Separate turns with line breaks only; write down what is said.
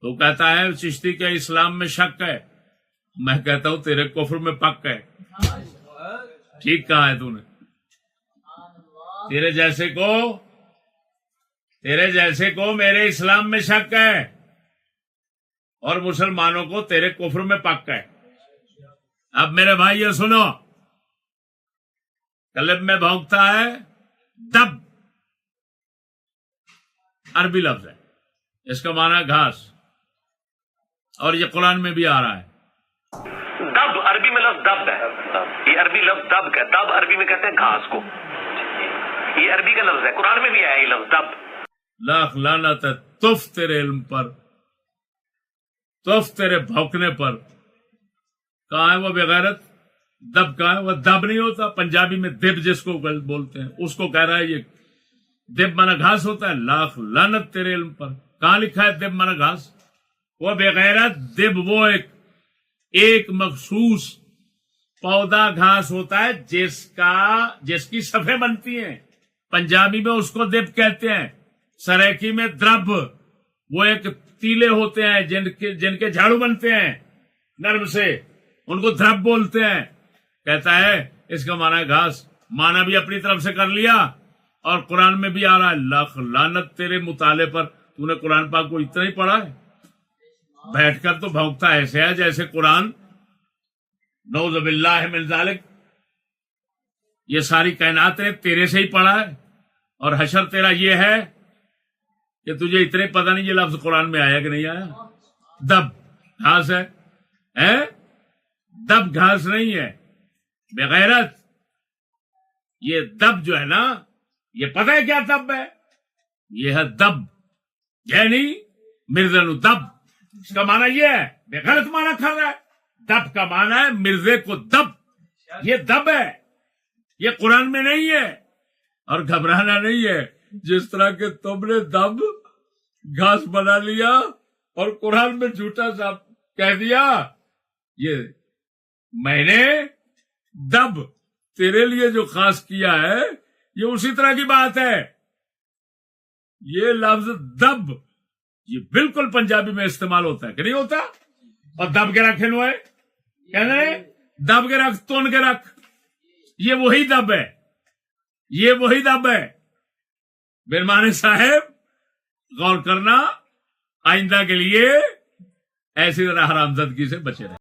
تو کہتا ہے چشتی کے اسلام میں شک ہے، میں کہتا ہوں تیرے کفر میں پک ہے. ٹھیک کہا ہے تو نے. تیرے جیسے کو میرے اسلام میں شک ہے اور مسلمانوں کو تیرے کفر میں پک ہے. اب میرے بھائی یہ سنو، قلب میں بھونکتا ہے دب، عربی لفظ ہے، اس کا معنی گھاس، اور یہ قرآن میں بھی آ رہا ہے.
دب عربی میں لفظ دب ہے، یہ عربی لفظ دب کا، دب عربی میں کہتے ہیں گھاس کو، یہ عربی کا لفظ ہے، قرآن میں بھی آیا یہ لفظ دب.
لاکھ لعنت ہے تف تیرے علم پر، تف تیرے بھونکنے پر. کہاں ہے وہ بغیرت؟ دب کہاں ہے؟ وہ دب نہیں ہوتا، پنجابی میں دب جس کو بولتے ہیں اس کو کہہ رہا ہے یہ دب مانا گھاس ہوتا ہے. لاکھ لعنت تیرے علم پر. کہاں لکھا ہے دب مانا گھاس؟ وہ بغیرت دب وہ ایک مخصوص پودا گھاس ہوتا ہے جس کی صفیں بنتی ہیں، پنجابی میں اس کو دب کہتے ہیں، سریکی میں درب. وہ ایک تیلے ہوتے ہیں جن کے جھاڑو بنتے ہیں نرم سے، ان کو درب بولتے ہیں. کہتا ہے اس کا معنی ہے گھاس. معنی بھی اپنی طرف سے کر لیا اور قرآن میں بھی آ رہا ہے. لاکھ لعنت تیرے مطالعے پر. تو نے قرآن پاک کو اتنا ہی پڑھا ہے؟ بیٹھ کر تو بھونکتا ایسے ہے جیسے قرآن نعوذ باللہ من ذالک یہ ساری کائنات نے تیرے سے ہی پڑھا ہے. اور حشر تیرا یہ ہے کہ تجھے اتنے پتہ نہیں یہ لفظ قرآن میں آیا کہ نہیں آیا. دب گھاس ہے، دب گھاس نہیں ہے بغیرت. یہ دب جو ہے نا، یہ پتہ ہے کیا دب ہے؟ یہ ہے دب، یعنی مرزا دب. اس کا معنی یہ ہے، بغیرت معنی کر رہا ہے. دب کا معنی ہے مرزے کو دب. یہ دب ہے، یہ قرآن میں نہیں ہے. اور گھبرانا نہیں ہے، جس طرح کہ تم نے دب گھاس بنا لیا اور قرآن میں جھوٹا سا کہہ دیا. یہ میں نے دب تیرے لیے جو خاص کیا ہے یہ اسی طرح کی بات ہے. یہ لفظ دب یہ بالکل پنجابی میں استعمال ہوتا ہے کہ نہیں ہوتا؟ اور دب کے رکھے نوئے کہنے دب کے رکھ، تون کے رکھ، یہ وہی دب ہے، یہ وہی دب ہے. برمانی صاحب غور کرنا، آئندہ کے لیے ایسی طرح حرامزادگی سے بچے رہے.